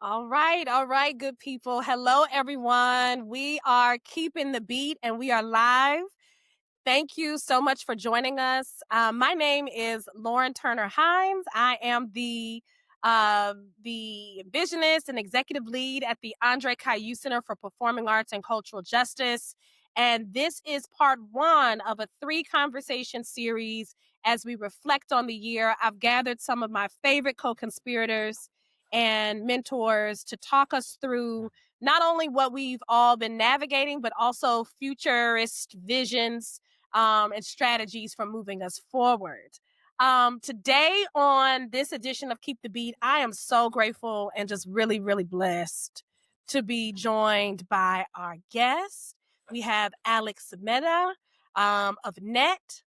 All right, good people. Hello, everyone. We are keeping the beat and we are live. Thank you so much for joining us. My name is Lauren Turner Hines. I am the visionist and executive lead at the André Cailloux Center for Performing Arts and Cultural Justice. And this is part one of a 3-conversation series as we reflect on the year. I've gathered some of my favorite co-conspirators and mentors to talk us through not only what we've all been navigating, but also futurist visions and strategies for moving us forward. Today on this edition of Keep the Beat, I am so grateful and just really, really blessed to be joined by our guest. We have Alex Semeta of NET,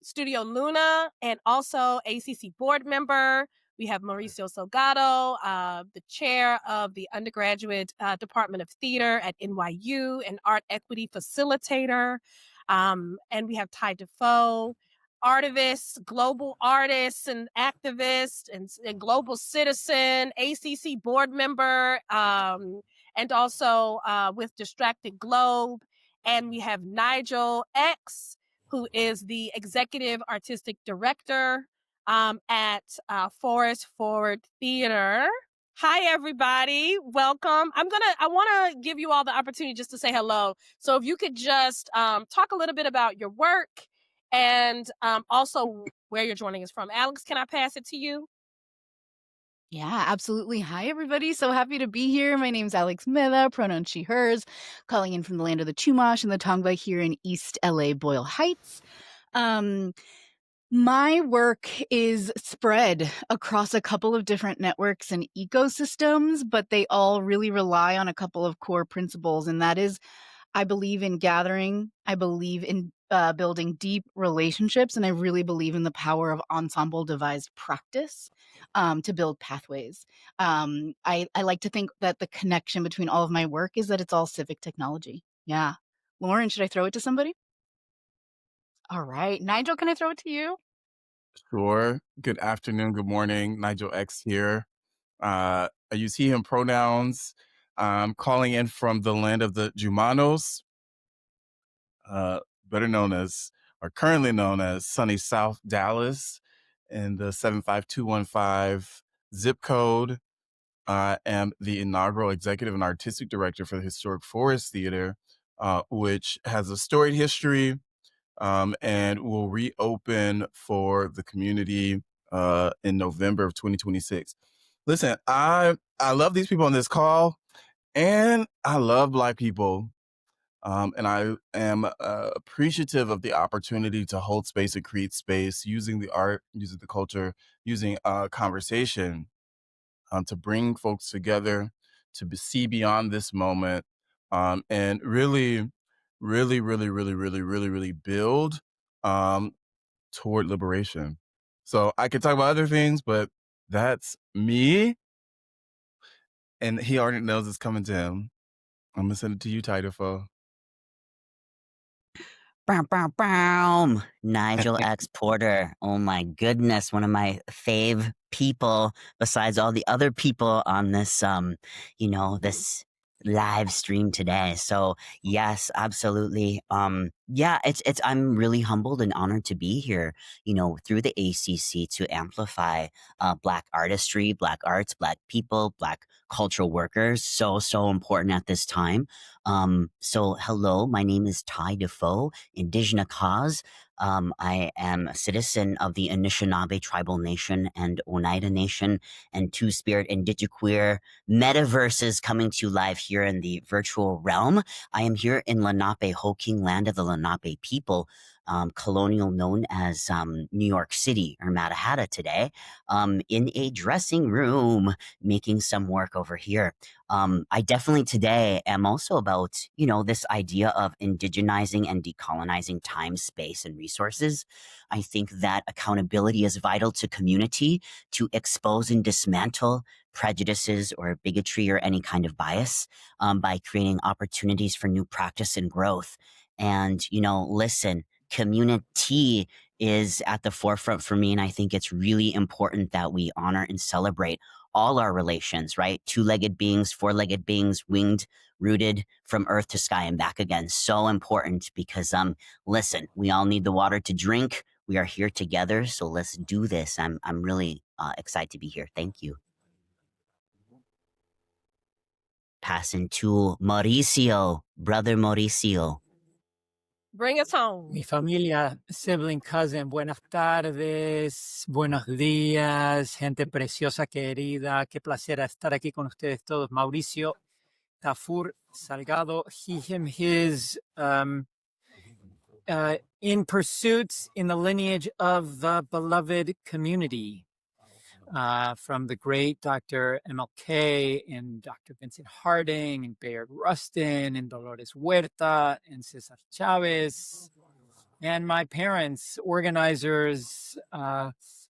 Studio Luna, and also ACC board member. We have Mauricio Salgado, the chair of the undergraduate Department of Theater at NYU, and art equity facilitator. And we have Defoe, artivist, global artist and activist and global citizen, ACC board member, and also with Distracted Globe. And we have Nigel X, who is the executive artistic director at Forest Forward Theater. Hi, everybody. Welcome. I want to give you all the opportunity just to say hello. So if you could just talk a little bit about your work and also where you're joining us from. Alex, can I pass it to you? Yeah, absolutely. Hi, everybody. So happy to be here. My name's Alex Semeta, pronoun she, hers, calling in from the land of the Chumash and the Tongva here in East LA, Boyle Heights. My work is spread across a couple of different networks and ecosystems, but they all really rely on a couple of core principles. And that is, I believe in gathering. I believe in building deep relationships. And I really believe in the power of ensemble devised practice to build pathways. I like to think that the connection between all of my work is that it's all civic technology. Yeah. Lauren, should I throw it to somebody? All right. Nigel, can I throw it to you? Sure. Good afternoon, good morning. Nigel X here. I use he, him pronouns. I'm calling in from the land of the Jumanos, better known as, or currently known as sunny South Dallas in the 75215 zip code. I am the inaugural executive and artistic director for the Historic Forest Theater, which has a storied history and will reopen for the community in November of 2026. Listen, I love these people on this call, and I love Black people. And I am appreciative of the opportunity to hold space and create space using the art, using the culture, using conversation to bring folks together, to see beyond this moment, and really, really, really, really, really, really, really build toward liberation. So I could talk about other things, but that's me. And he already knows it's coming to him. I'm gonna send it to you, Defoe. Bow, bow, bow. Nigel X Porter. Oh my goodness, one of my fave people besides all the other people on this this live stream today. So yes, absolutely. It's I'm really humbled and honored to be here, through the ACC to amplify Black artistry, Black arts, Black people, Black cultural workers. So important at this time. So hello, my name is Defoe, Indigenous Cause. I am a citizen of the Anishinaabe Tribal Nation and Oneida Nation, and Two-Spirit Indigiqueer metaverses coming to life here in the virtual realm. I am here in Lenape-Hoking, land of the Lenape people, colonial known as New York City or Matahatta today, in a dressing room, making some work over here. I definitely today am also about, this idea of indigenizing and decolonizing time, space, and resources. I think that accountability is vital to community to expose and dismantle prejudices or bigotry or any kind of bias by creating opportunities for new practice and growth. And, listen, community is at the forefront for me. And I think it's really important that we honor and celebrate all our relations, right? Two-legged beings, four-legged beings, winged, rooted from earth to sky and back again. So important because, listen, we all need the water to drink. We are here together. So let's do this. I'm really excited to be here. Thank you. Passing to Mauricio, brother Mauricio. Bring us home. Mi familia, sibling, cousin, buenas tardes, buenos días, gente preciosa, querida. Qué placer estar aquí con ustedes todos. Mauricio Tafur Salgado, he, him, his, in pursuits in the lineage of the beloved community. From the great Dr. MLK and Dr. Vincent Harding and Bayard Rustin and Dolores Huerta and Cesar Chavez and my parents, organizers,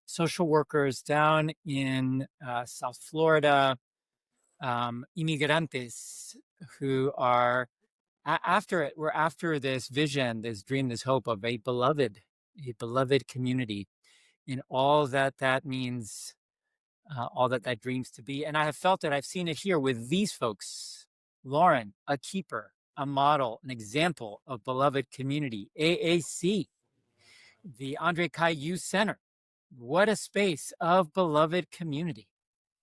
social workers down in South Florida, inmigrantes who are after it. We're after this vision, this dream, this hope of a beloved community and all that means. All that dreams to be. And I have felt it. I've seen it here with these folks. Lauren, a keeper, a model, an example of beloved community. AAC, the André Cailloux Center. What a space of beloved community.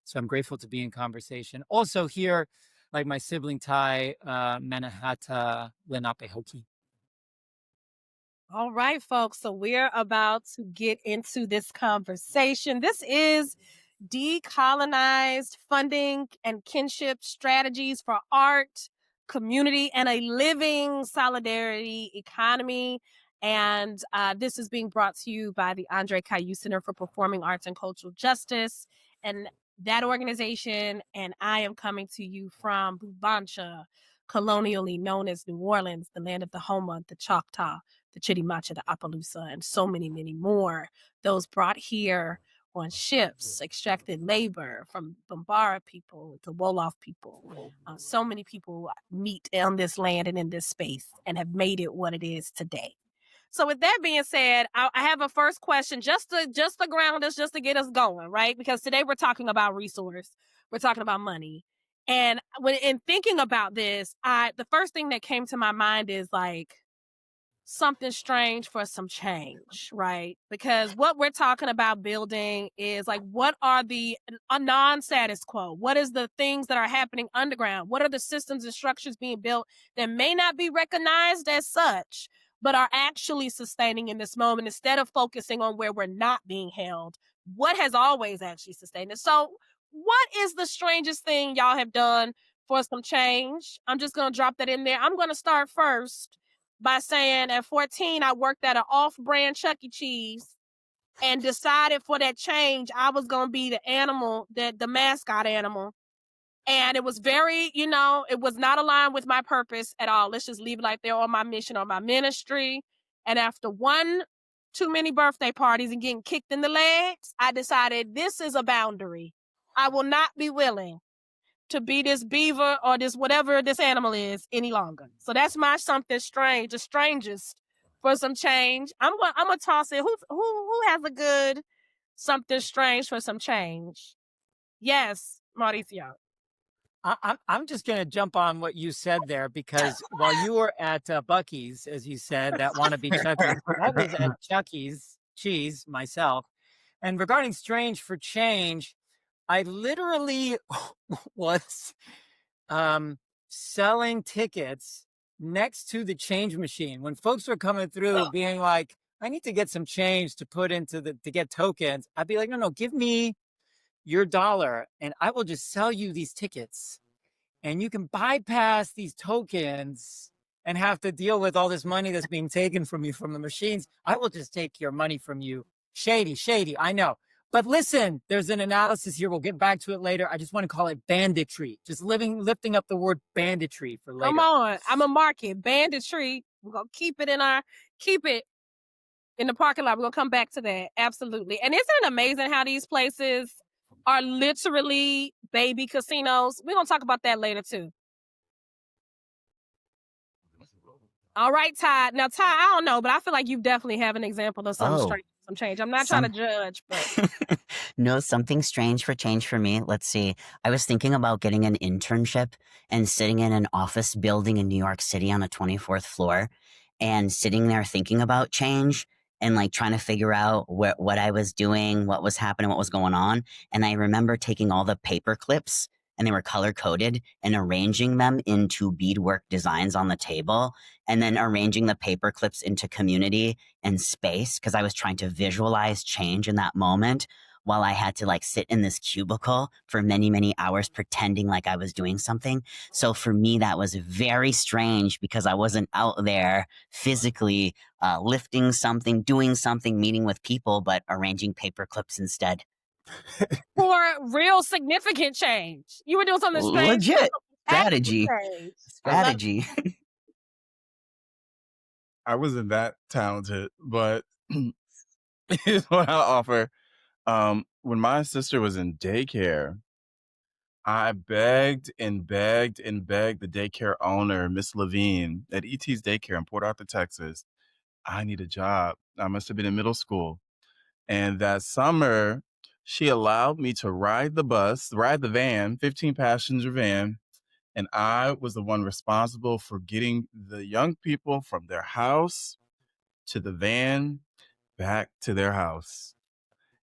So I'm grateful to be in conversation. Also here, like my sibling Thai, Manahata Lenape Hoki. All right, folks. So we're about to get into this conversation. This is Decolonized Funding and Kinship Strategies for Art, Community, and a Living Solidarity Economy. And this is being brought to you by the André Cailloux Center for Performing Arts and Cultural Justice and that organization. And I am coming to you from Bubancha, colonially known as New Orleans, the land of the Homa, the Choctaw, the Chitimacha, the Appaloosa, and so many, many more. Those brought here on ships, extracted labor from Bambara people to Wolof people. So many people meet on this land and in this space and have made it what it is today. So with that being said, I have a first question just to ground us, just to get us going, right? Because today we're talking about resource. We're talking about money. And when in thinking about this, the first thing that came to my mind is like, something strange for some change, right? Because what we're talking about building is like, what are the non-status quo? What is the things that are happening underground? What are the systems and structures being built that may not be recognized as such, but are actually sustaining in this moment instead of focusing on where we're not being held? What has always actually sustained it? So what is the strangest thing y'all have done for some change? I'm just going to drop that in there. I'm going to start first by saying at 14, I worked at an off-brand Chuck E. Cheese and decided for that change, I was going to be the animal, the mascot animal. And it was very, it was not aligned with my purpose at all. Let's just leave it like there, or my mission or my ministry. And after too many birthday parties and getting kicked in the legs, I decided this is a boundary. I will not be willing to be this beaver or this whatever this animal is any longer. So that's my something strange, the strangest for some change. I'm gonna toss it. Who has a good something strange for some change? Yes, Mauricio. I'm just going to jump on what you said there, because while you were at Buc-ee's, as you said, that wannabe Chucky's, I was at Chuck E. Cheese myself. And regarding strange for change, I literally was selling tickets next to the change machine when folks were coming through being like, I need to get some change to put into to get tokens. I'd be like, no, give me your dollar and I will just sell you these tickets. And you can bypass these tokens and have to deal with all this money that's being taken from you from the machines. I will just take your money from you. Shady, I know. But listen, there's an analysis here. We'll get back to it later. I just want to call it banditry. Just lifting up the word banditry for later. Come on. I'm a market. Banditry. We're going to keep it in the parking lot. We're going to come back to that. Absolutely. And isn't it amazing how these places are literally baby casinos? We're going to talk about that later too. All right, Ty. Now, Ty, I don't know, but I feel like you definitely have an example of something strange, some change. I'm not trying to judge, but No, something strange for change for me. Let's see. I was thinking about getting an internship and sitting in an office building in New York City on a 24th floor and sitting there thinking about change and like trying to figure out what I was doing, what was happening, what was going on. And I remember taking all the paper clips and they were color coded and arranging them into beadwork designs on the table and then arranging the paper clips into community and space because I was trying to visualize change in that moment while I had to like sit in this cubicle for many, many hours pretending like I was doing something. So for me, that was very strange because I wasn't out there physically lifting something, doing something, meeting with people, but arranging paper clips instead. For real significant change. You were doing something strange. Legit strategy. I wasn't that talented, but here's what I'll offer. When my sister was in daycare, I begged and begged and begged the daycare owner, Miss Levine, at ET's daycare in Port Arthur, Texas. I need a job. I must have been in middle school. And that summer, she allowed me to ride the van, 15 passenger van. And I was the one responsible for getting the young people from their house to the van back to their house.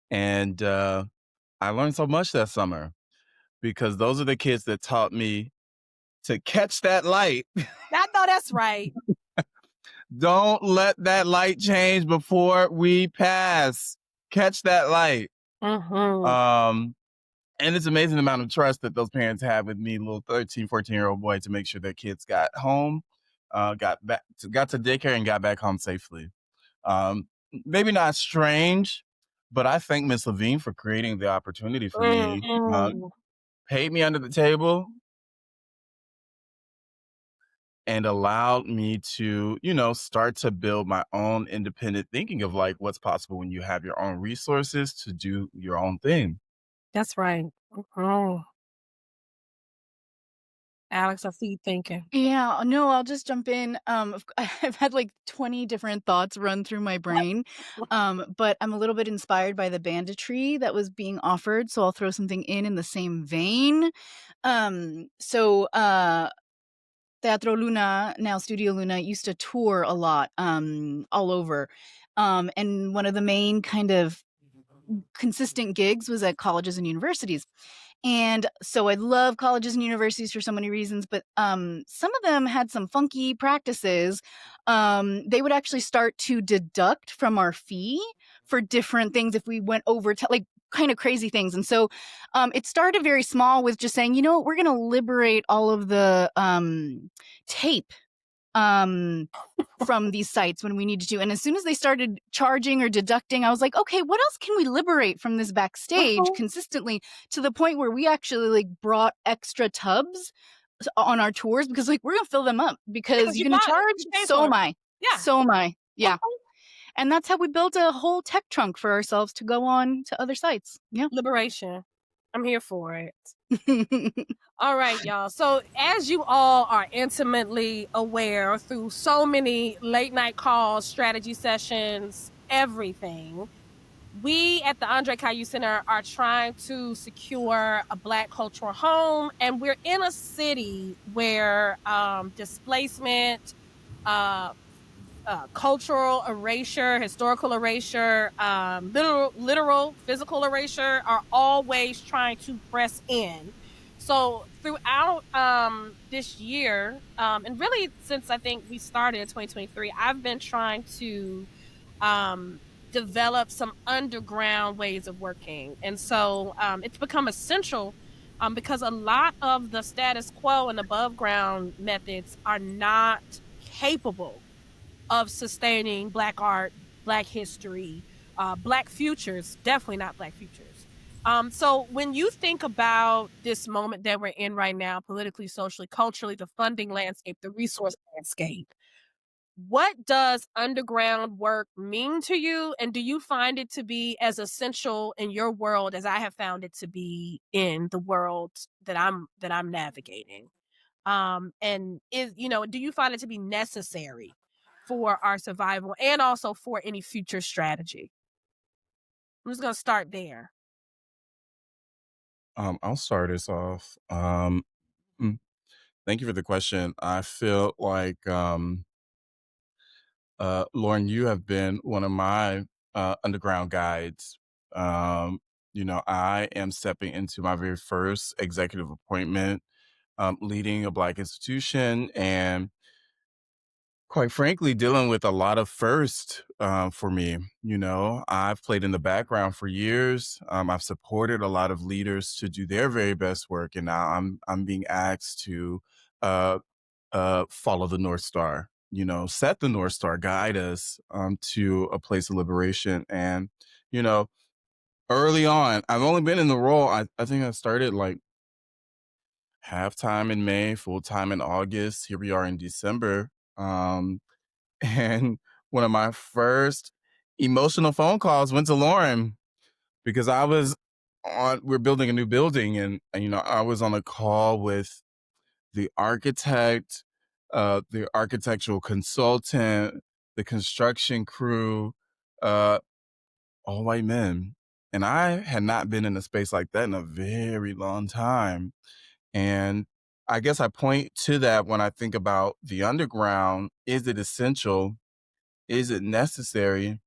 And I learned so much that summer because those are the kids that taught me to catch that light. I know that's right. Don't let that light change before we pass. Catch that light. Mm-hmm. And it's amazing the amount of trust that those parents have with me, little 13, 14-year-old boy, to make sure their kids got home, got to daycare and got back home safely. Maybe not strange, but I thank Miss Levine for creating the opportunity for me. Paid me under the table and allowed me to, start to build my own independent thinking of like what's possible when you have your own resources to do your own thing. That's right. Oh. Alex, I see you thinking. Yeah, no, I'll just jump in. I've had like 20 different thoughts run through my brain, but I'm a little bit inspired by the banditry that was being offered, so I'll throw something in the same vein. Teatro Luna, now Studio Luna, used to tour a lot all over. And one of the main kind of consistent gigs was at colleges and universities. And so I love colleges and universities for so many reasons, but some of them had some funky practices. They would actually start to deduct from our fee for different things if we went over to like kind of crazy things. And so it started very small with just saying, we're going to liberate all of the tape from these sites when we needed to. And as soon as they started charging or deducting, I was like, okay, what else can we liberate from this backstage consistently, to the point where we actually like brought extra tubs on our tours because like we're gonna fill them up because you're gonna charge, so am I. Yeah. So am I. Yeah. And that's how we built a whole tech trunk for ourselves to go on to other sites. Yeah. Liberation. I'm here for it. All right, y'all. So as you all are intimately aware through so many late night calls, strategy sessions, everything, we at the André Cailloux Center are trying to secure a Black cultural home. And we're in a city where displacement, cultural erasure, historical erasure, literal physical erasure are always trying to press in. So throughout this year, and really since I think we started in 2023, I've been trying to develop some underground ways of working. And so it's become essential because a lot of the status quo and above ground methods are not capable of sustaining Black art, Black history, Black futures, definitely not Black futures. So when you think about this moment that we're in right now, politically, socially, culturally, the funding landscape, the resource landscape, what does underground work mean to you? And do you find it to be as essential in your world as I have found it to be in the world that I'm navigating? And do you find it to be necessary for our survival and also for any future strategy. I'm just going to start there. I'll start us off. Mm, Thank you for the question. I feel like, Lauren, you have been one of my underground guides. I am stepping into my very first executive appointment, leading a Black institution, and quite frankly, dealing with a lot of first for me. I've played in the background for years. I've supported a lot of leaders to do their very best work, and now I'm being asked to uh, follow the North Star. Set the North Star, guide us to a place of liberation. And you know, early on, I've only been in the role. I think I started like half-time in May, full-time in August. Here we are in December. And one of my first emotional phone calls went to Lauren because we're building a new building, and I was on a call with the architect, the architectural consultant, the construction crew, uh, all white men. And I had not been in a space like that in a very long time. And I guess I point to that when I think about the underground. Is it essential? Is it necessary?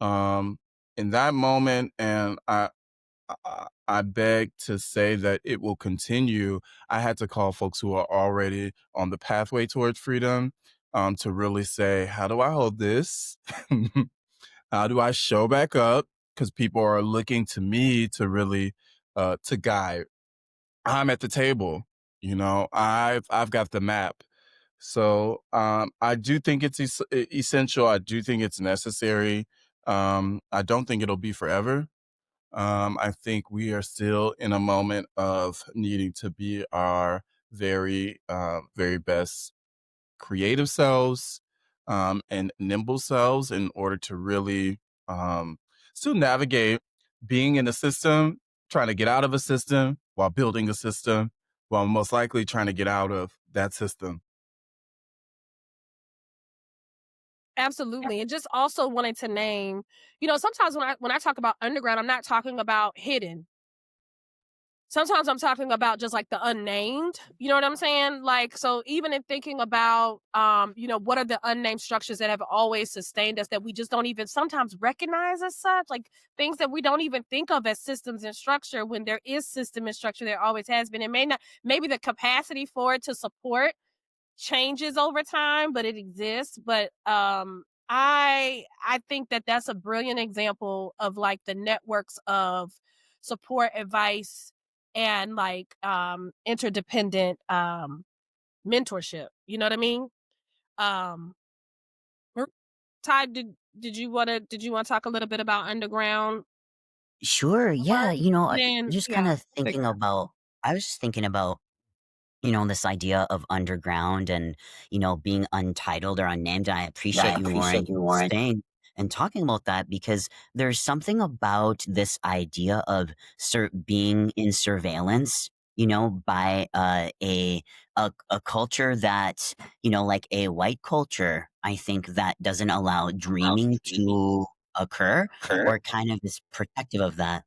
Um, in that moment, and I beg to say that it will continue. I had to call folks who are already on the pathway towards freedom, to really say, how do I hold this? How do I show back up? Because people are looking to me to really to guide. I'm at the table. I've got the map. So I do think it's essential. I do think it's necessary. I don't think it'll be forever. I think we are still in a moment of needing to be our very best creative selves, and nimble selves in order to really still navigate being in a system, trying to get out of a system while building a system, while most likely trying to get out of that system. Absolutely. And just also wanted to name, sometimes when I talk about underground, I'm not talking about hidden. Sometimes I'm talking about just like the unnamed, you know what I'm saying? Like, so even in thinking about, what are the unnamed structures that have always sustained us that we just don't even sometimes recognize as such, like things that we don't even think of as systems and structure when there is system and structure, there always has been. It may not, maybe the capacity for it to support changes over time, but it exists. But I think that that's a brilliant example of like the networks of support, advice, and like interdependent mentorship. You know what I mean? Um Ty, did you want to talk a little bit about underground Sure, yeah, work? Then just kind yeah. of thinking about, I was just thinking about, this idea of underground and, being untitled or unnamed. And I appreciate you, Lauren, saying and talking about that, because there's something about this idea of being in surveillance, by a culture that, like a white culture, I think that doesn't allow dreaming to occur, or kind of is protective of that.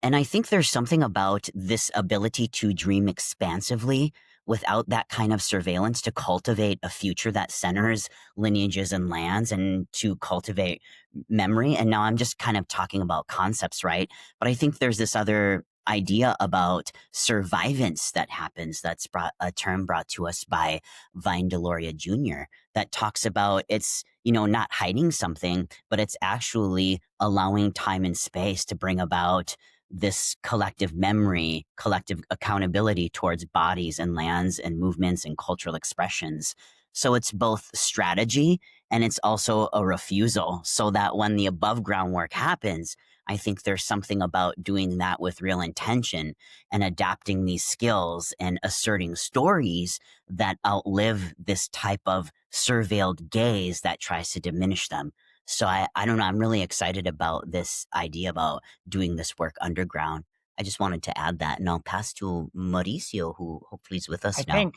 And I think there's something about this ability to dream expansively without that kind of surveillance, to cultivate a future that centers lineages and lands, and to cultivate memory. And now I'm just kind of talking about concepts, right? But I think there's this other idea about survivance that happens, that's a term brought to us by Vine Deloria Jr., that talks about it's, not hiding something, but it's actually allowing time and space to bring about this collective memory, collective accountability towards bodies and lands and movements and cultural expressions. So it's both strategy and it's also a refusal, so that when the above ground work happens, I think there's something about doing that with real intention and adapting these skills and asserting stories that outlive this type of surveilled gaze that tries to diminish them. So I don't know. I'm really excited about this idea about doing this work underground. I just wanted to add that, and I'll pass to Mauricio, who hopefully is with us now. I think,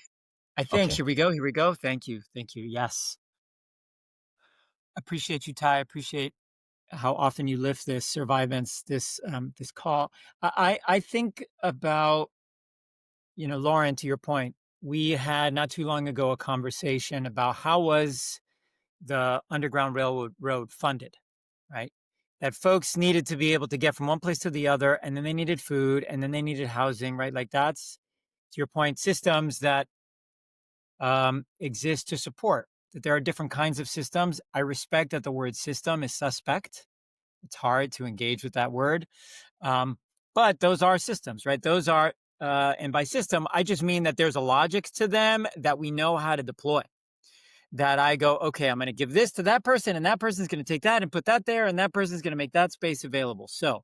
Okay. here we go. Thank you. Yes. appreciate you, Ty. Appreciate how often you lift this survivance, this call. I think about, Lauren, to your point, we had not too long ago a conversation about how was the Underground Railroad funded, right? That folks needed to be able to get from one place to the other, and then they needed food, and then they needed housing, right? Like that's, to your point, systems that exist to support. That there are different kinds of systems. I respect that the word system is suspect. It's hard to engage with that word. But those are systems, right? Those are, and by system, I just mean that there's a logic to them that we know how to deploy. That I go, okay, I'm going to give this to that person, and that person's going to take that and put that there, and that person's going to make that space available. So,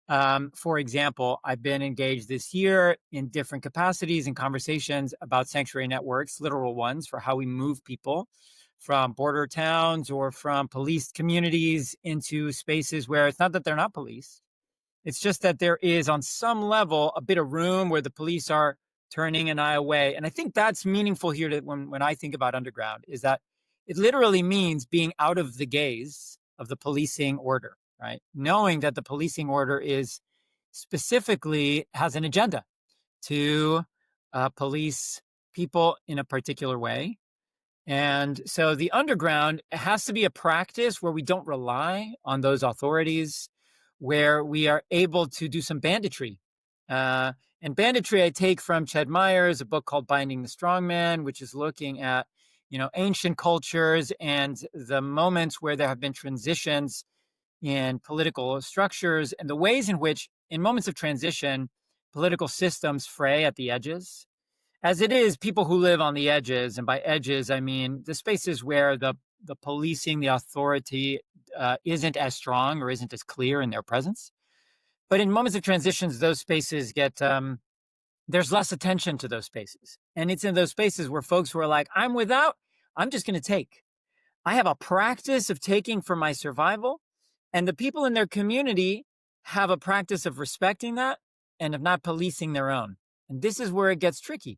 for example, I've been engaged this year in different capacities and conversations about sanctuary networks, literal ones, for how we move people from border towns or from policed communities into spaces where it's not that they're not policed. It's just that there is, on some level, a bit of room where the police are turning an eye away. And I think that's meaningful here when I think about underground, is that it literally means being out of the gaze of the policing order, right? Knowing that the policing order is specifically has an agenda to police people in a particular way. And so the underground has to be a practice where we don't rely on those authorities, where we are able to do some banditry. And banditry I take from Ched Myers, a book called Binding the Strongman, which is looking at, ancient cultures and the moments where there have been transitions in political structures and the ways in which, in moments of transition, political systems fray at the edges. As it is, people who live on the edges, and by edges, I mean the spaces where the policing, the authority isn't as strong or isn't as clear in their presence. But in moments of transitions, those spaces get, there's less attention to those spaces. And it's in those spaces where folks who are like, I'm just going to take. I have a practice of taking for my survival. And the people in their community have a practice of respecting that and of not policing their own. And this is where it gets tricky.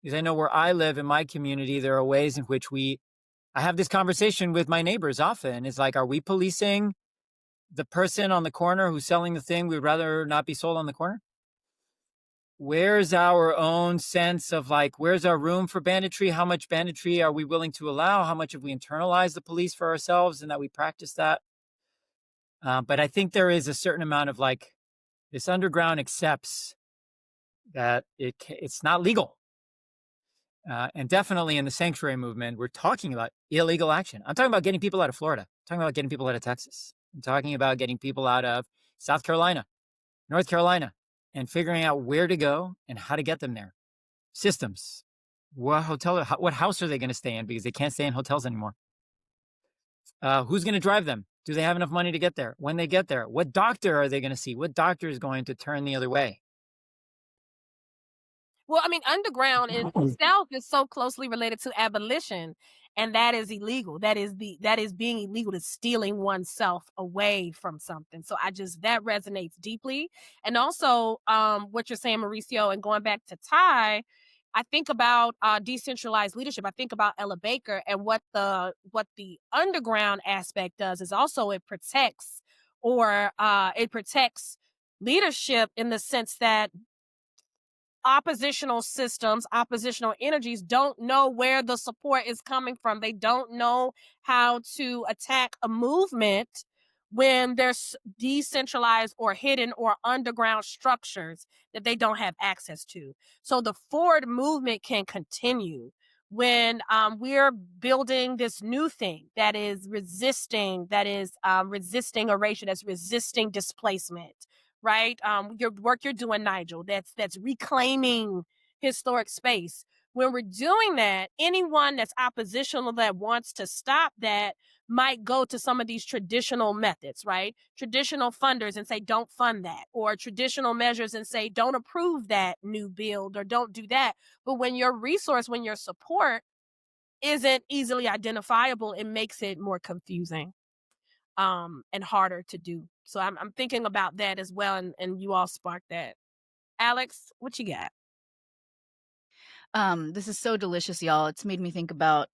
Because I know where I live in my community, there are ways in which I have this conversation with my neighbors often. It's like, are we policing the person on the corner who's selling the thing we'd rather not be sold on the corner? Where's our own sense of where's our room for banditry? How much banditry are we willing to allow? How much have we internalized the police for ourselves and that we practice that? But I think there is a certain amount of this underground accepts that it's not legal. And definitely in the sanctuary movement, we're talking about illegal action. I'm talking about getting people out of Florida. I'm talking about getting people out of Texas. I'm talking about getting people out of South Carolina, North Carolina, and figuring out where to go and how to get them there. Systems. What house are they going to stay in because they can't stay in hotels anymore? Who's going to drive them? Do they have enough money to get there? When they get there, what doctor are they going to see? What doctor is going to turn the other way? Well, I mean, underground itself is so closely related to abolition, and that is illegal. That is being illegal, to stealing oneself away from something. So that resonates deeply. And also, what you're saying, Mauricio, and going back to Ty, I think about decentralized leadership. I think about Ella Baker, and what the underground aspect does is also it protects leadership in the sense that oppositional systems, oppositional energies don't know where the support is coming from. They don't know how to attack a movement when there's decentralized or hidden or underground structures that they don't have access to. So the forward movement can continue when we're building this new thing that is resisting erasure, that's resisting displacement. Right? Your work you're doing, Nigel, that's reclaiming historic space. When we're doing that, anyone that's oppositional that wants to stop that might go to some of these traditional methods, right? Traditional funders and say, don't fund that, or traditional measures and say, don't approve that new build or don't do that. But when your support isn't easily identifiable, it makes it more confusing and harder to do. So I'm thinking about that as well, and you all sparked that. Alex, what you got? This is so delicious, y'all. It's made me think about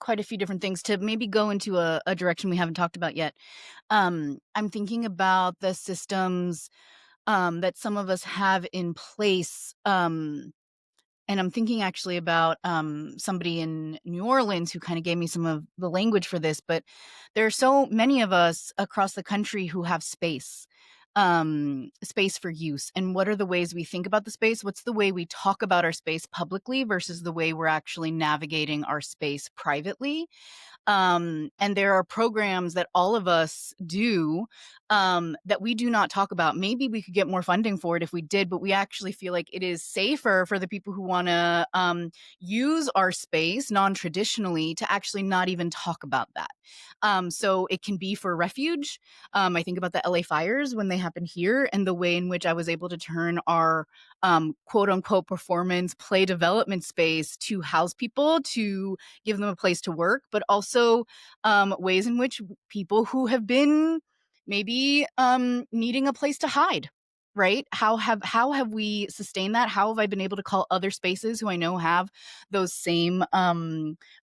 quite a few different things to maybe go into a direction we haven't talked about yet. I'm thinking about the systems that some of us have in place. And I'm thinking actually about somebody in New Orleans who kind of gave me some of the language for this. But there are so many of us across the country who have space for use. And what are the ways we think about the space? What's the way we talk about our space publicly versus the way we're actually navigating our space privately? And there are programs that all of us do that we do not talk about. Maybe we could get more funding for it if we did, but we actually feel like it is safer for the people who want to use our space non-traditionally to actually not even talk about that. So it can be for refuge. I think about the LA fires when they happened here and the way in which I was able to turn our quote unquote performance play development space to house people, to give them a place to work, but also ways in which people who have been maybe needing a place to hide, right? How have we sustained that? How have I been able to call other spaces who I know have those same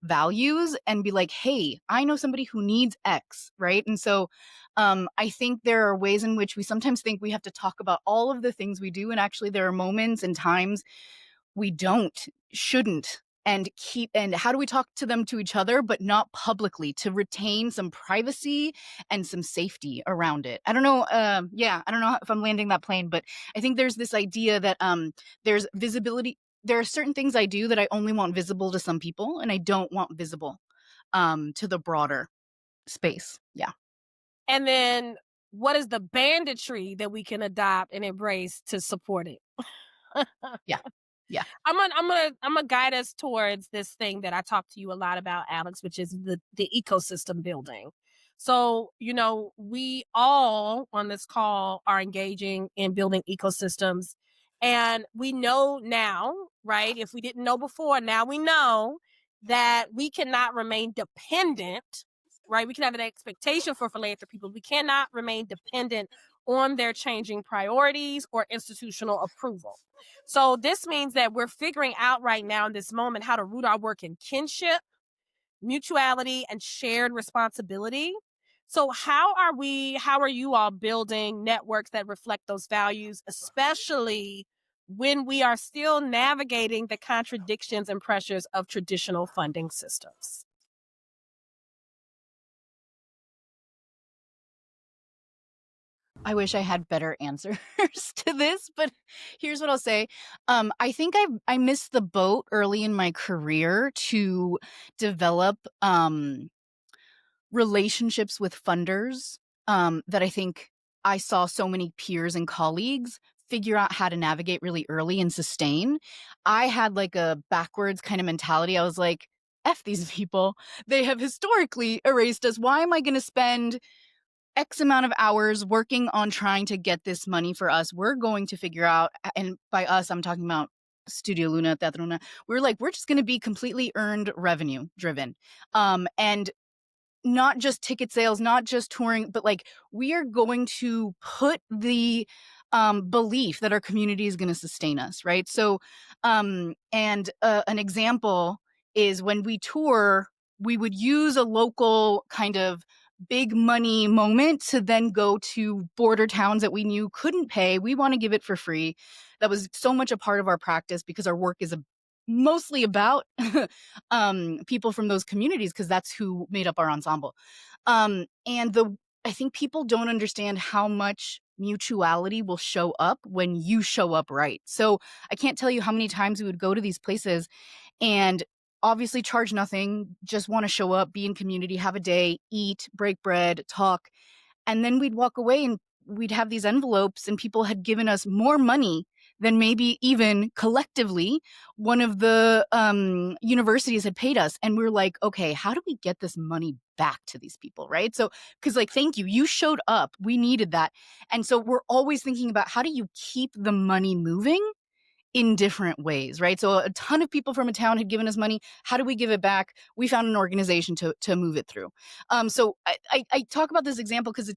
values and be like, hey, I know somebody who needs X, right? And so I think there are ways in which we sometimes think we have to talk about all of the things we do, and actually there are moments and times we shouldn't, and how do we talk to them, to each other, but not publicly, to retain some privacy and some safety around it. I don't know. I don't know if I'm landing that plane, but I think there's this idea that there's visibility. There are certain things I do that I only want visible to some people, and I don't want visible to the broader space. Yeah. And then what is the banditry that we can adopt and embrace to support it? Yeah. Yeah. I'm gonna guide us towards this thing that I talked to you a lot about, Alex, which is the ecosystem building. So, we all on this call are engaging in building ecosystems. And we know now, right? If we didn't know before, now we know that we cannot remain dependent, right? We can have an expectation for philanthropy, but we cannot remain dependent on their changing priorities or institutional approval. So this means that we're figuring out right now in this moment how to root our work in kinship, mutuality, and shared responsibility. So how are you all building networks that reflect those values, especially when we are still navigating the contradictions and pressures of traditional funding systems? I wish I had better answers to this, but here's what I'll say. I think I missed the boat early in my career to develop relationships with funders that I think I saw so many peers and colleagues figure out how to navigate really early and sustain. I had like a backwards kind of mentality. I was like, F these people. They have historically erased us. Why am I going to spend X amount of hours working on trying to get this money for us? We're going to figure out, and by us, I'm talking about Studio Luna, Teatro Luna. We're just going to be completely earned revenue driven. And not just ticket sales, not just touring, but we are going to put the belief that our community is going to sustain us, right? So, an example is when we tour, we would use a local kind of big money moment to then go to border towns that we knew couldn't pay. We want to give it for free. That was so much a part of our practice because our work is mostly about people from those communities, because that's who made up our ensemble. I think people don't understand how much mutuality will show up when you show up right. So I can't tell you how many times we would go to these places and obviously charge nothing, just want to show up, be in community, have a day, eat, break bread, talk. And then we'd walk away and we'd have these envelopes and people had given us more money than maybe even collectively one of the universities had paid us. And we're like, okay, how do we get this money back to these people, right? So, because thank you, you showed up, we needed that. And so we're always thinking about how do you keep the money moving in different ways, right? So a ton of people from a town had given us money. How do we give it back? We found an organization to move it through. So I talk about this example because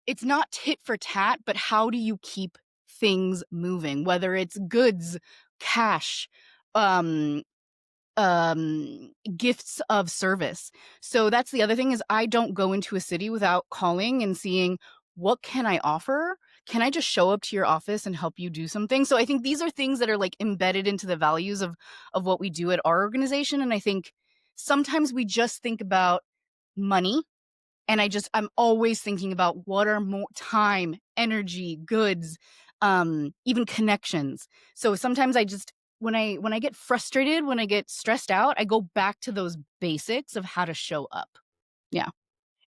it's not tit for tat, but how do you keep things moving, whether it's goods, cash, gifts of service. So that's the other thing, is I don't go into a city without calling and seeing, what can I offer? Can I just show up to your office and help you do something? So I think these are things that are like embedded into the values of what we do at our organization. And I think sometimes we just think about money. And I'm always thinking about what are more time, energy, goods, even connections. So sometimes when I get frustrated, when I get stressed out, I go back to those basics of how to show up. Yeah.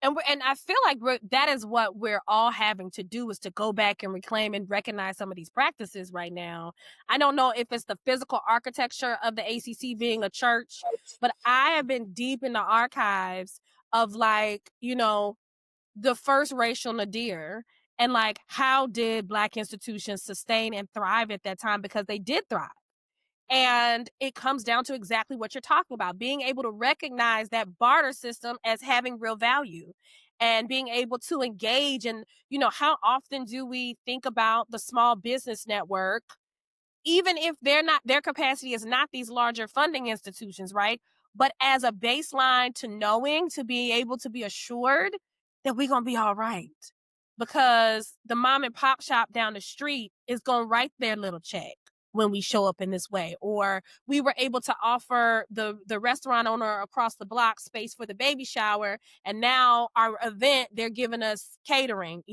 And I feel like that is what we're all having to do, is to go back and reclaim and recognize some of these practices right now. I don't know if it's the physical architecture of the ACC being a church, but I have been deep in the archives of, like, the first racial nadir, and like, how did Black institutions sustain and thrive at that time? Because they did thrive. And it comes down to exactly what you're talking about, being able to recognize that barter system as having real value, and being able to engage. And, how often do we think about the small business network, even if their capacity is not these larger funding institutions, right? But as a baseline to be able to be assured that we're going to be all right. Because the mom and pop shop down the street is going to write their little check when we show up in this way. Or we were able to offer the restaurant owner across the block space for the baby shower. And now our event, they're giving us catering,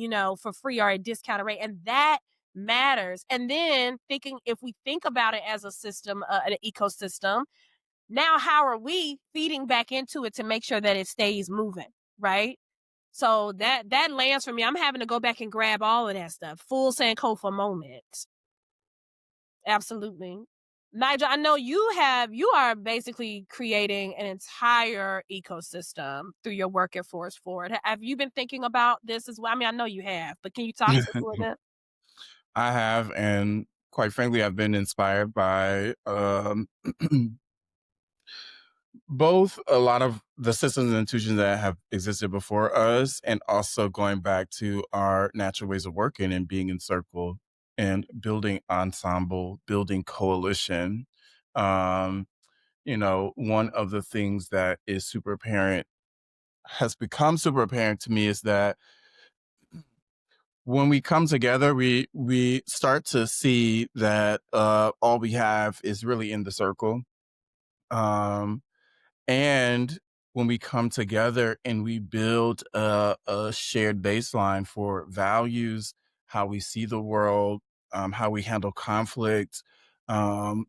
for free or a discounted rate. And that matters. And then if we think about it as a system, an ecosystem, now how are we feeding back into it to make sure that it stays moving, right? So that lands for me. I'm having to go back and grab all of that stuff. Full Sankofa moment. Absolutely. Nigel, I know you are basically creating an entire ecosystem through your work at Force Forward. Have you been thinking about this as well? I mean, I know you have, but can you talk to us a little bit? I have, and quite frankly, I've been inspired by both a lot of the systems and institutions that have existed before us, and also going back to our natural ways of working and being in circle and building ensemble, building coalition. Um, one of the things that has become super apparent to me, is that when we come together, we start to see that all we have is really in the circle. Um, and when we come together and we build a shared baseline for values, how we see the world, how we handle conflict, um,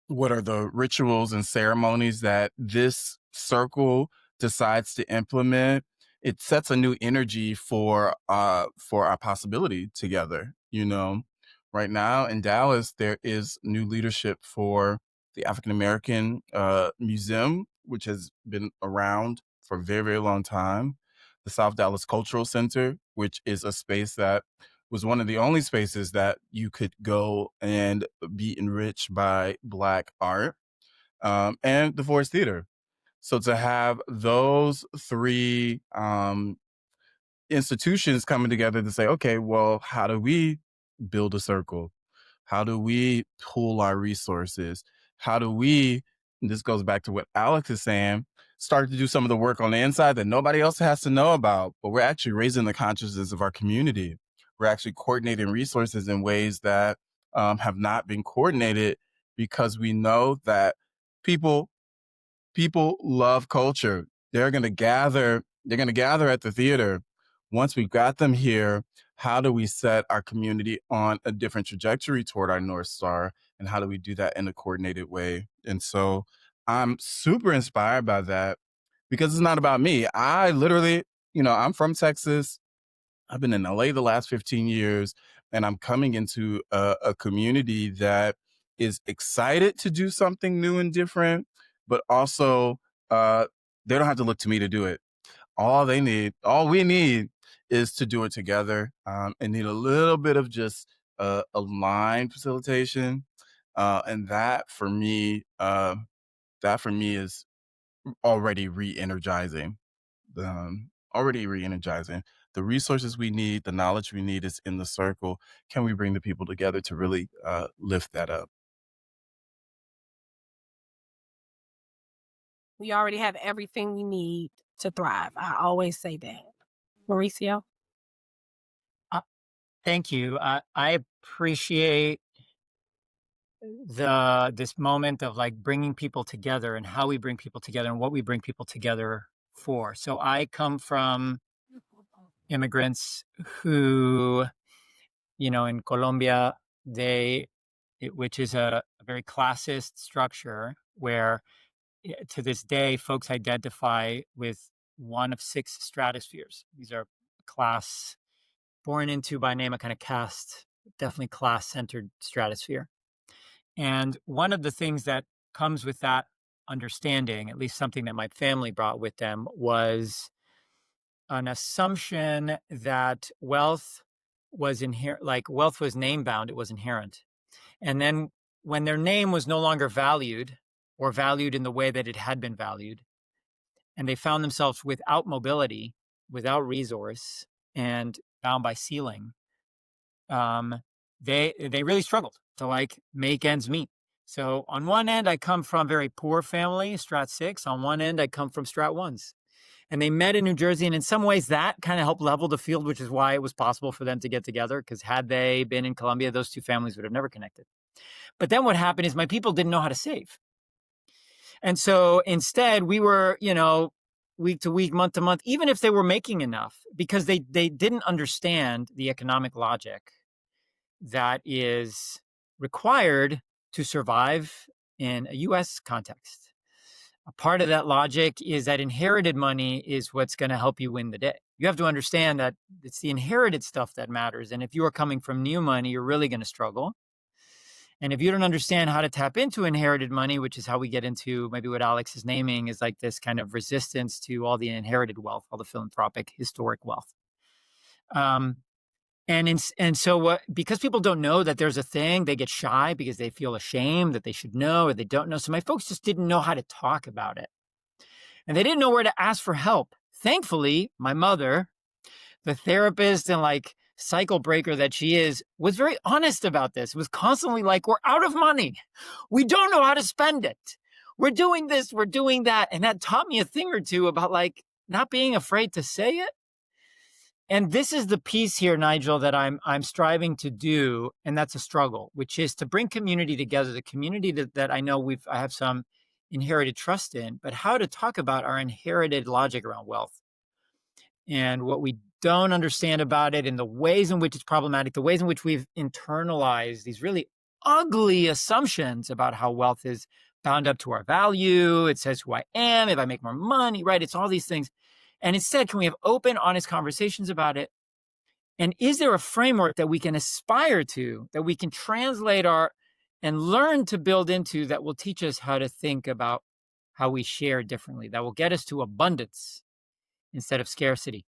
what are the rituals and ceremonies that this circle decides to implement, it sets a new energy for our possibility together. Right now in Dallas, there is new leadership for the African American Museum, which has been around for a very, very long time. The South Dallas Cultural Center, which is a space that was one of the only spaces that you could go and be enriched by Black art, and the Forest Theater. So to have those three institutions coming together to say, okay, well, how do we build a circle? How do we pool our resources? How do we, and this goes back to what Alex is saying, start to do some of the work on the inside that nobody else has to know about, but we're actually raising the consciousness of our community. We're actually coordinating resources in ways that have not been coordinated, because we know that people love culture. They're going to gather at the theater. Once we've got them here, how do we set our community on a different trajectory toward our North Star? And how do we do that in a coordinated way? And so I'm super inspired by that, because it's not about me. I literally, I'm from Texas. I've been in LA the last 15 years, and I'm coming into a community that is excited to do something new and different, but also they don't have to look to me to do it. All we need is to do it together, and need a little bit of just a line facilitation. And that for me is already re-energizing. Already re-energizing. The resources we need, the knowledge we need is in the circle. Can we bring the people together to really lift that up? We already have everything we need to thrive. I always say that. Mauricio? Thank you. I appreciate this moment of like bringing people together and how we bring people together and what we bring people together for. So I come from immigrants who, in Colombia, which is a very classist structure where to this day, folks identify with one of 6 stratospheres. These are class born into by name, a kind of caste, definitely class-centered stratosphere. And one of the things that comes with that understanding, at least something that my family brought with them, was an assumption that wealth was inherent, like wealth was name bound, it was inherent. And then when their name was no longer valued or valued in the way that it had been valued, and they found themselves without mobility, without resource, and bound by ceiling, they really struggled to like make ends meet. So on one end, I come from very poor family, Strat 6. On one end, I come from Strat 1s. And they met in New Jersey. And in some ways, that kind of helped level the field, which is why it was possible for them to get together. Because had they been in Colombia, those two families would have never connected. But then what happened is my people didn't know how to save. And so instead, we were, week to week, month to month, even if they were making enough, because they didn't understand the economic logic that is required to survive in a U.S. context. A part of that logic is that inherited money is what's going to help you win the day. You have to understand that it's the inherited stuff that matters. And if you are coming from new money, you're really going to struggle. And if you don't understand how to tap into inherited money, which is how we get into maybe what Alex is naming is like this kind of resistance to all the inherited wealth, all the philanthropic, historic wealth. And so because people don't know that there's a thing, they get shy because they feel ashamed that they should know or they don't know. So my folks just didn't know how to talk about it. And they didn't know where to ask for help. Thankfully, my mother, the therapist and like cycle breaker that she is, was very honest about this. It was constantly like, we're out of money. We don't know how to spend it. We're doing this, we're doing that. And that taught me a thing or two about like not being afraid to say it. And this is the piece here, Nigel, that I'm striving to do, and that's a struggle, which is to bring community together, the community that I know I have some inherited trust in, but how to talk about our inherited logic around wealth and what we don't understand about it and the ways in which it's problematic, the ways in which we've internalized these really ugly assumptions about how wealth is bound up to our value. It says who I am, if I make more money, right? It's all these things. And instead, can we have open, honest conversations about it? And is there a framework that we can aspire to, that we can translate and learn to build into that will teach us how to think about how we share differently, that will get us to abundance instead of scarcity?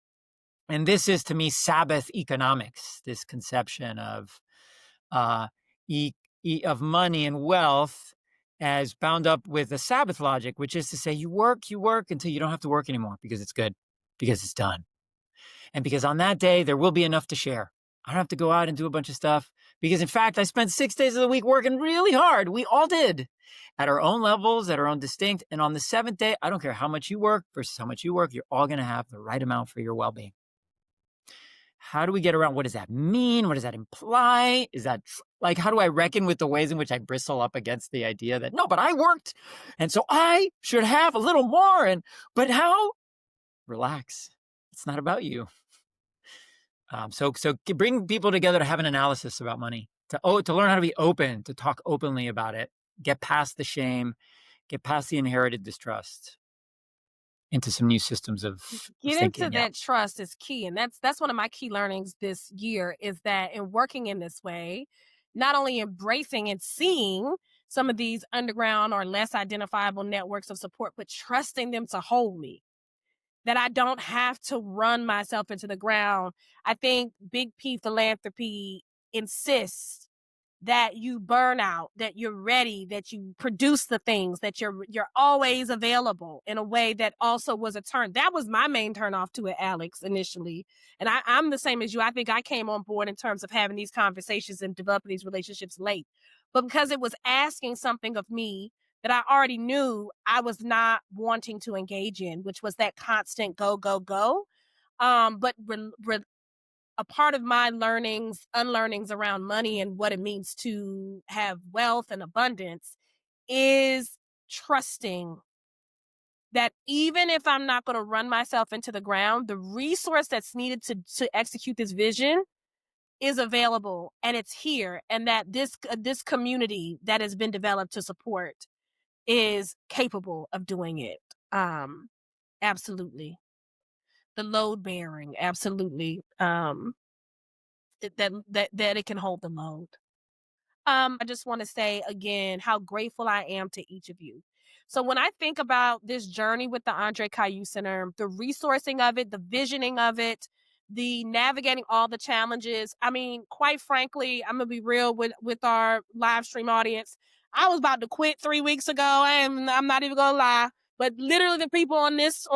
And this is, to me, Sabbath economics, this conception of money and wealth as bound up with the Sabbath logic, which is to say you work until you don't have to work anymore because it's good, because it's done. And because on that day, there will be enough to share. I don't have to go out and do a bunch of stuff because, in fact, I spent 6 days of the week working really hard. We all did at our own levels, at our own distinct. And on the 7th day, I don't care how much you work versus how much you work, you're all going to have the right amount for your well-being. How do we get around? What does that mean? What does that imply? Is that like, how do I reckon with the ways in which I bristle up against the idea that, no, but I worked and so I should have a little more. But how? Relax. It's not about you. So bring people together to have an analysis about money, to learn how to be open, to talk openly about it, get past the shame, get past the inherited distrust, into some new systems of get thinking. Into that trust is key. And that's one of my key learnings this year is that in working in this way, not only embracing and seeing some of these underground or less identifiable networks of support, but trusting them to hold me, that I don't have to run myself into the ground. I think Big P philanthropy insists that you burn out, that you're ready, that you produce the things, that you're always available in a way that also was a turn. That was my main turn off to it, Alex, initially. And I'm the same as you. I think I came on board in terms of having these conversations and developing these relationships late. But because it was asking something of me that I already knew I was not wanting to engage in, which was that constant go, go, go. But a part of my unlearnings around money and what it means to have wealth and abundance is trusting that even if I'm not going to run myself into the ground, the resource that's needed to execute this vision is available and it's here, and that this community that has been developed to support is capable of doing it. Absolutely. The load bearing, absolutely. That it can hold the load. I just want to say again how grateful I am to each of you. So when I think about this journey with the André Cailloux Center, the resourcing of it, the visioning of it, the navigating all the challenges, I mean, quite frankly, I'm gonna be real with our live stream audience. I was about to quit 3 weeks ago. I'm not even gonna lie, but literally the people on this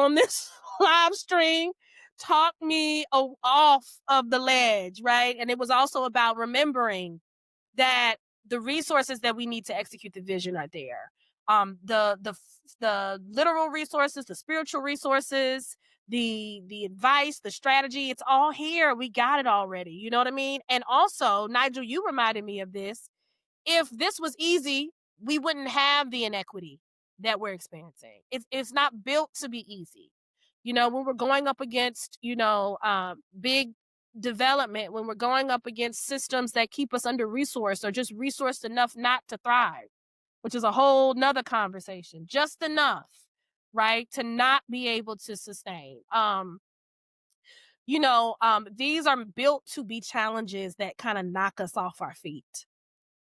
live stream talked me off of the ledge, right? And it was also about remembering that the resources that we need to execute the vision are there. The literal resources, the spiritual resources, the advice, the strategy, it's all here. We got it already. You know what I mean? And also, Nigel, you reminded me of this. If this was easy, we wouldn't have the inequity that we're experiencing. It's not built to be easy. You know, when we're going up against, big development, when we're going up against systems that keep us under resourced or just resourced enough not to thrive, which is a whole nother conversation, just enough, right, to not be able to sustain. These are built to be challenges that kind of knock us off our feet.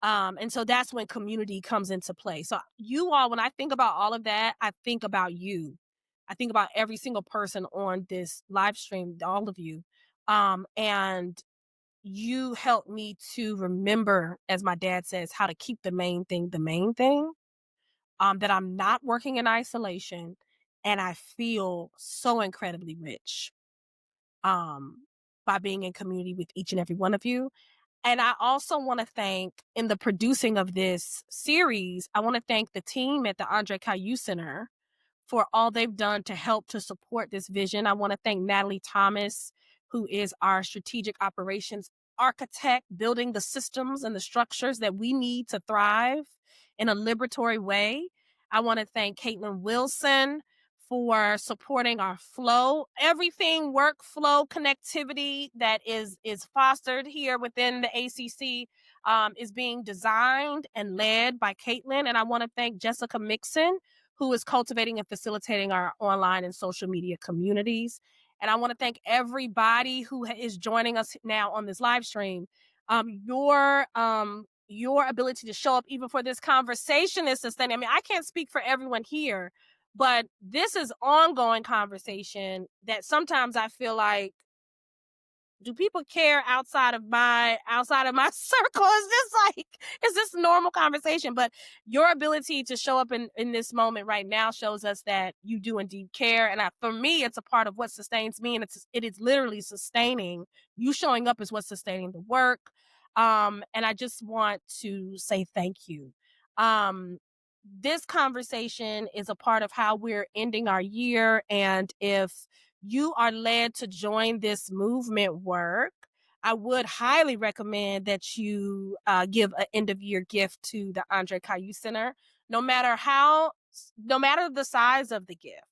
And so that's when community comes into play. So you all, when I think about all of that, I think about you. I think about every single person on this live stream, all of you. And you help me to remember, as my dad says, how to keep the main thing, that I'm not working in isolation. And I feel so incredibly rich by being in community with each and every one of you. And I also want to thank, in the producing of this series, I want to thank the team at the André Cailloux Center for all they've done to help to support this vision. I want to thank Natalie Thomas, who is our strategic operations architect, building the systems and the structures that we need to thrive in a liberatory way. I want to thank Caitlin Wilson for supporting our flow, everything workflow connectivity that is fostered here within the ACC is being designed and led by Caitlin. And I want to thank Jessica Mixon, who is cultivating and facilitating our online and social media communities. And I want to thank everybody who is joining us now on this live stream. Your ability to show up even for this conversation is sustaining. I mean, I can't speak for everyone here, but this is ongoing conversation that sometimes I feel like, do people care outside of my circle? Is this normal conversation? But your ability to show up in this moment right now shows us that you do indeed care. And for me, it's a part of what sustains me. And it is literally sustaining. You showing up is what's sustaining the work. And I just want to say thank you. This conversation is a part of how we're ending our year. And if you are led to join this movement work, I would highly recommend that you give an end of year gift to the André Cailloux Center, no matter the size of the gift,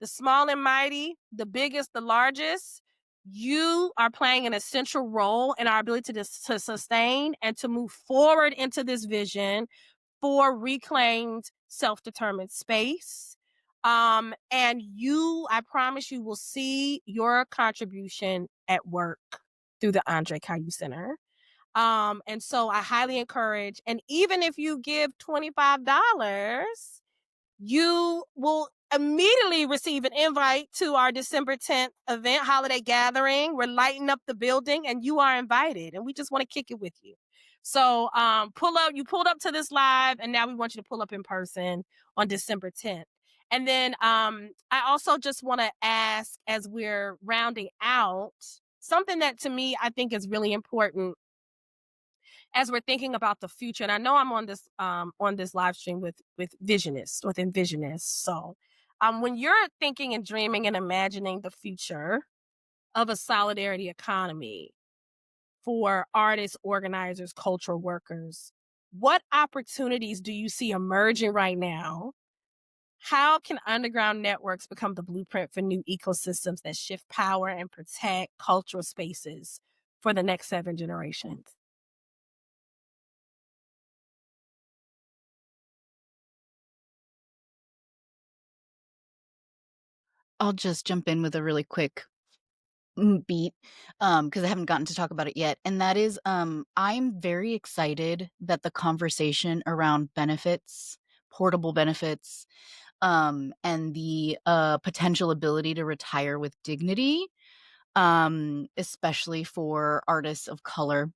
the small and mighty, the biggest, the largest. You are playing an essential role in our ability to sustain and to move forward into this vision for reclaimed self-determined space. And I promise you will see your contribution at work through the André Cailloux Center. And so I highly encourage, and even if you give $25, you will immediately receive an invite to our December 10th event, holiday gathering. We're lighting up the building and you are invited, and we just want to kick it with you. So you pulled up to this live, and now we want you to pull up in person on December 10th. And then I also just want to ask, as we're rounding out, something that to me I think is really important as we're thinking about the future, and I know I'm on this live stream with Envisionists. So when you're thinking and dreaming and imagining the future of a solidarity economy for artists, organizers, cultural workers, what opportunities do you see emerging right now? How can underground networks become the blueprint for new ecosystems that shift power and protect cultural spaces for the next 7 generations? I'll just jump in with a really quick beat because I haven't gotten to talk about it yet. And that is I'm very excited that the conversation around benefits, portable benefits, and the potential ability to retire with dignity, especially for artists of color,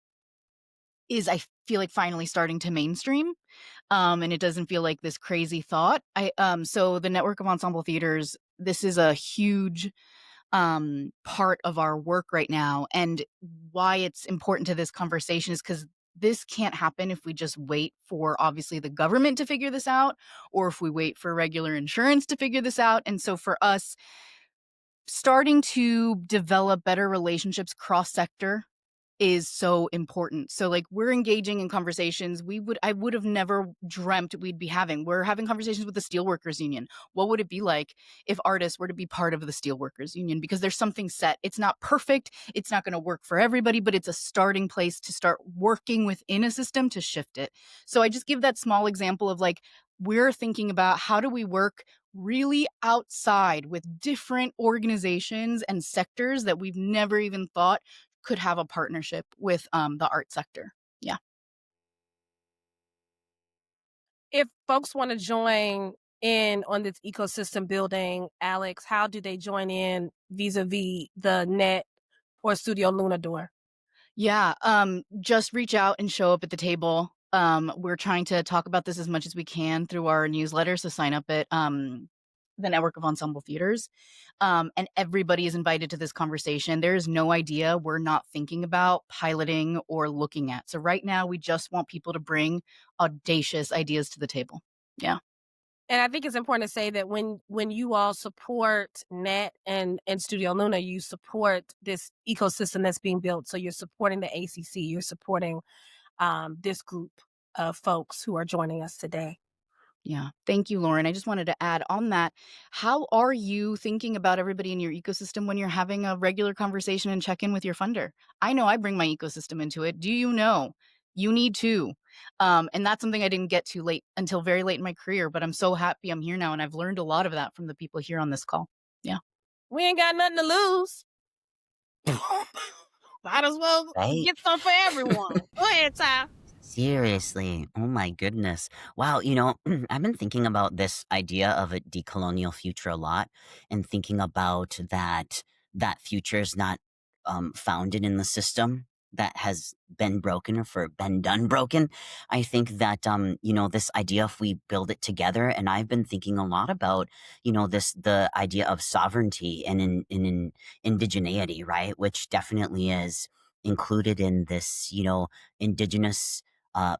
is I feel like finally starting to mainstream. And it doesn't feel like this crazy thought. So the network of ensemble theaters, this is a huge part of our work right now. And why it's important to this conversation is because this can't happen if we just wait for obviously the government to figure this out, or if we wait for regular insurance to figure this out. And so for us, starting to develop better relationships cross sector is so important. So like we're engaging in conversations I would have never dreamt we'd be having. We're having conversations with the Steelworkers Union. What would it be like if artists were to be part of the Steelworkers Union? Because there's something set. It's not perfect. It's not going to work for everybody, but it's a starting place to start working within a system to shift it. So I just give that small example of like, we're thinking about how do we work really outside with different organizations and sectors that we've never even thought could have a partnership with the art sector. Yeah. If folks want to join in on this ecosystem building, Alex, how do they join in vis-a-vis the net or Studio Luna door? Yeah. Just reach out and show up at the table. We're trying to talk about this as much as we can through our newsletter. So sign up at the Network of Ensemble Theaters. And everybody is invited to this conversation. There is no idea we're not thinking about piloting or looking at. So right now, we just want people to bring audacious ideas to the table. Yeah. And I think it's important to say that when you all support NET and Studio Luna, you support this ecosystem that's being built. So you're supporting the ACC, you're supporting this group of folks who are joining us today. Yeah. Thank you, Lauren. I just wanted to add on that. How are you thinking about everybody in your ecosystem when you're having a regular conversation and check in with your funder? I know I bring my ecosystem into it. Do you know? You need to. And that's something I didn't get to until very late in my career, but I'm so happy I'm here now. And I've learned a lot of that from the people here on this call. Yeah. We ain't got nothing to lose. Might as well Right? get some for everyone. Go ahead, Ty. Seriously. Oh my goodness. Wow, I've been thinking about this idea of a decolonial future a lot and thinking about that future is not founded in the system that has been broken or been done broken. I think that this idea if we build it together, and I've been thinking a lot about, the idea of sovereignty and in indigeneity, right? Which definitely is included in this, indigenous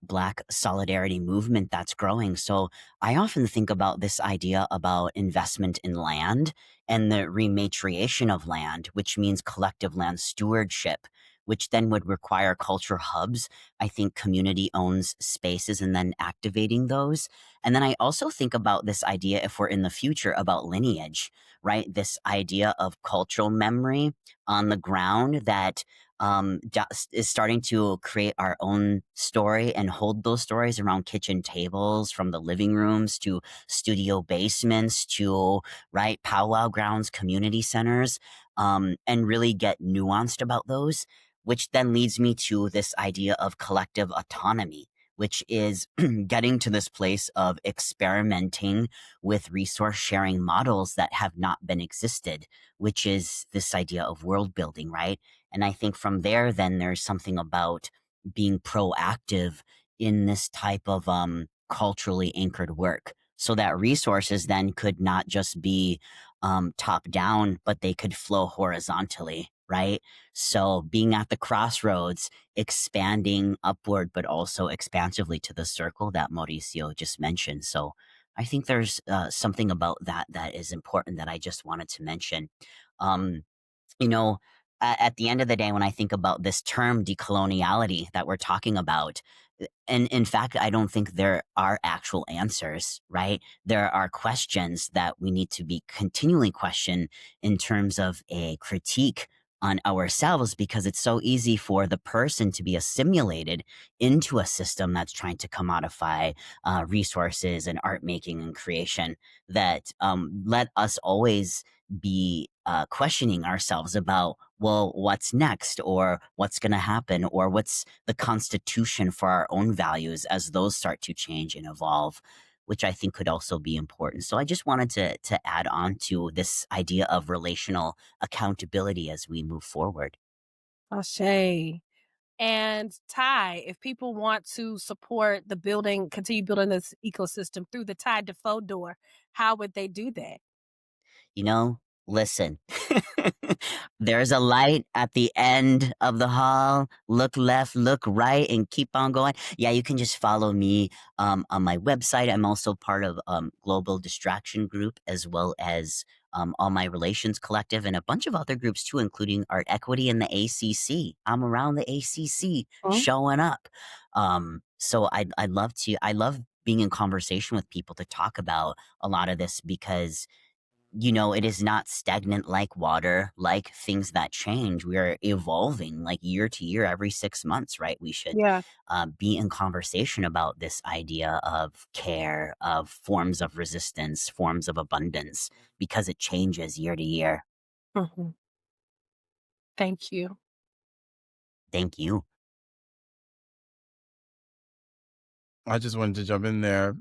Black solidarity movement that's growing. So I often think about this idea about investment in land and the rematriation of land, which means collective land stewardship, which then would require culture hubs. I think community owns spaces and then activating those. And then I also think about this idea, if we're in the future, about lineage, right? This idea of cultural memory on the ground that is starting to create our own story and hold those stories around kitchen tables, from the living rooms to studio basements to powwow grounds, community centers, and really get nuanced about those, which then leads me to this idea of collective autonomy, which is getting to this place of experimenting with resource sharing models that have not been existed, which is this idea of world building, right? And I think from there, then there's something about being proactive in this type of culturally anchored work, so that resources then could not just be top down, but they could flow horizontally. right? So being at the crossroads, expanding upward, but also expansively to the circle that Mauricio just mentioned. So I think there's something about that that is important that I just wanted to mention. Um, you know, at the end of the day, when I think about this term decoloniality that we're talking about, and in fact, I don't think there are actual answers, right? There are questions that we need to be continually questioned in terms of a critique on ourselves, because it's so easy for the person to be assimilated into a system that's trying to commodify resources and art making and creation, that let us always be questioning ourselves about, well, what's next, or what's going to happen, or what's the constitution for our own values as those start to change and evolve, which I think could also be important. So I just wanted to add on to this idea of relational accountability as we move forward. Ashe. And Ty, if people want to support the building, continue building this ecosystem through the Ty Defoe door, how would they do that? You know, listen, there's a light at the end of the hall. Look left, look right, and keep on going. Yeah, you can just follow me on my website. I'm also part of Global Distraction Group, as well as All My Relations Collective, and a bunch of other groups too, including Art Equity and the ACC. I'm around the ACC showing up. So I'd love to. I love being in conversation with people to talk about a lot of this, because it is not stagnant like water, like things that change. We are evolving like year to year, every 6 months, right? We should Yeah. be in conversation about this idea of care, of forms of resistance, forms of abundance, because it changes year to year. Mm-hmm. Thank you. Thank you. I just wanted to jump in there.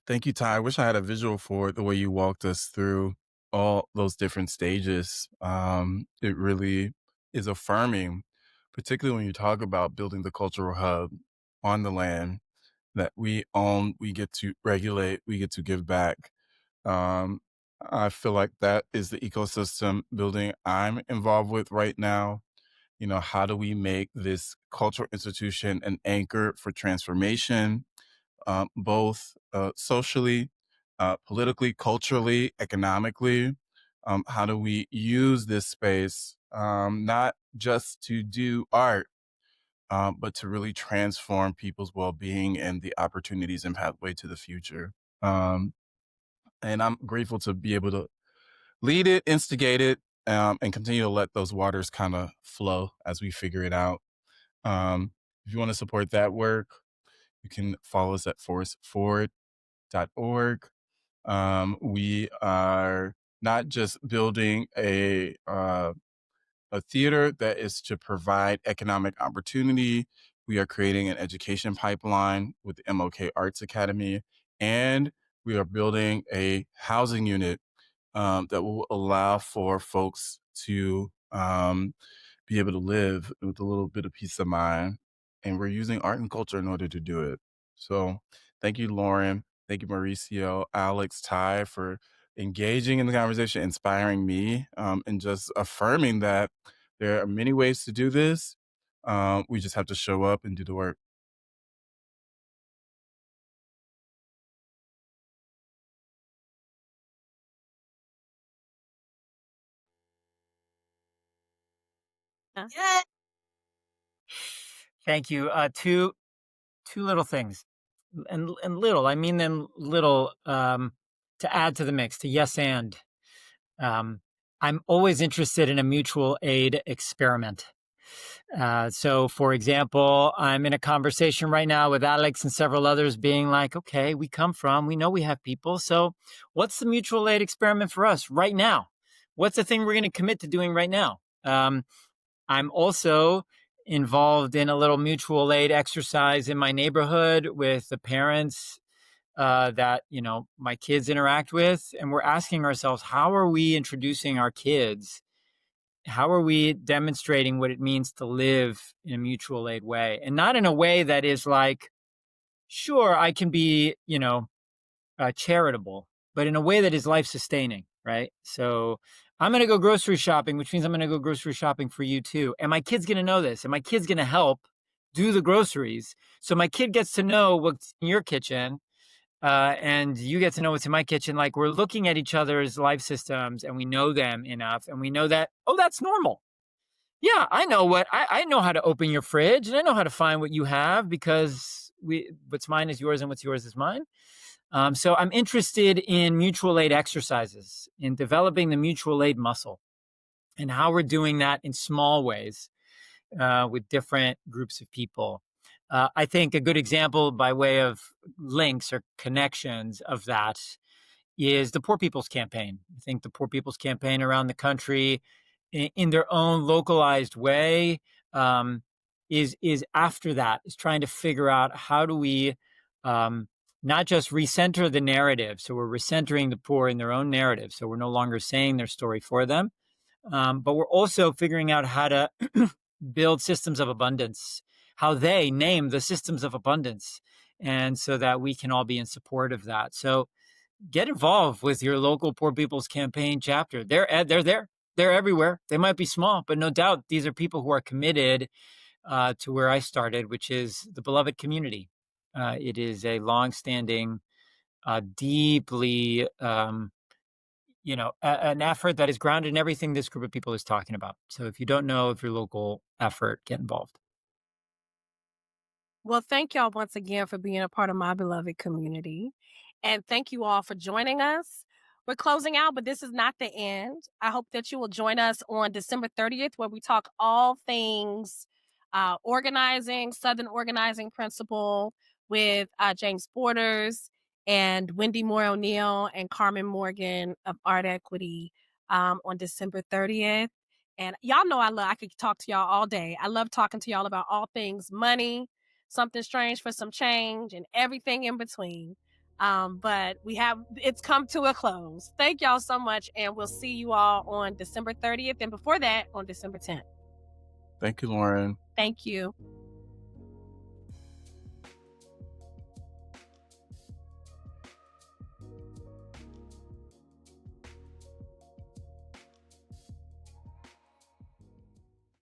Thank you, Ty. I wish I had a visual for the way you walked us through all those different stages. It really is affirming, particularly when you talk about building the cultural hub on the land that we own, we get to regulate, we get to give back. Um, I feel like that is the ecosystem building I'm involved with right now. How do we make this cultural institution an anchor for transformation, both socially, politically, culturally, economically? How do we use this space not just to do art, but to really transform people's well-being and the opportunities and pathway to the future? Um, and I'm grateful to be able to lead it, instigate it, and continue to let those waters kind of flow as we figure it out. If you want to support that work, you can follow us at forestforward.org. We are not just building a theater that is to provide economic opportunity. We are creating an education pipeline with the MLK Arts Academy, and we are building a housing unit that will allow for folks to be able to live with a little bit of peace of mind. And we're using art and culture in order to do it. So thank you, Lauren. Thank you, Mauricio, Alex, Ty, for engaging in the conversation, inspiring me, and just affirming that there are many ways to do this. We just have to show up and do the work. Thank you. Two little things, and little. I mean them little. To add to the mix. To yes and. I'm always interested in a mutual aid experiment. So, for example, I'm in a conversation right now with Alex and several others, being like, okay, we know we have people. So what's the mutual aid experiment for us right now? What's the thing we're going to commit to doing right now? I'm also involved in a little mutual aid exercise in my neighborhood with the parents that my kids interact with, and we're asking ourselves, how are we introducing our kids? How are we demonstrating what it means to live in a mutual aid way, and not in a way that is like, sure, I can be charitable, but in a way that is life sustaining, right? So I'm going to go grocery shopping, which means I'm going to go grocery shopping for you too. And my kid's going to know this, and my kid's going to help do the groceries. So my kid gets to know what's in your kitchen, and you get to know what's in my kitchen. Like, we're looking at each other's life systems, and we know them enough, and we know that, oh, that's normal. Yeah, I know how to open your fridge, and I know how to find what you have, because what's mine is yours and what's yours is mine. So I'm interested in mutual aid exercises, in developing the mutual aid muscle, and how we're doing that in small ways with different groups of people. I think a good example by way of links or connections of that is the Poor People's Campaign. I think the Poor People's Campaign around the country, in their own localized way, is after that, is trying to figure out how do we not just recenter the narrative. So we're recentering the poor in their own narrative. So we're no longer saying their story for them, but we're also figuring out how to build systems of abundance, how they name the systems of abundance, and so that we can all be in support of that. So get involved with your local Poor People's Campaign chapter. They're there. They're everywhere. They might be small, but no doubt these are people who are committed to where I started, which is the beloved community. It is a longstanding, deeply, an effort that is grounded in everything this group of people is talking about. So if you don't know of your local effort, get involved. Well, thank y'all once again for being a part of my beloved community. And thank you all for joining us. We're closing out, but this is not the end. I hope that you will join us on December 30th, where we talk all things organizing, Southern organizing principle, with James Borders and Wendy Moore O'Neill and Carmen Morgan of Art Equity on December 30th. And y'all know I could talk to y'all all day. I love talking to y'all about all things money, something strange for some change, and everything in between. But it's come to a close. Thank y'all so much, and we'll see you all on December 30th, and before that, on December 10th. Thank you, Lauren. Thank you.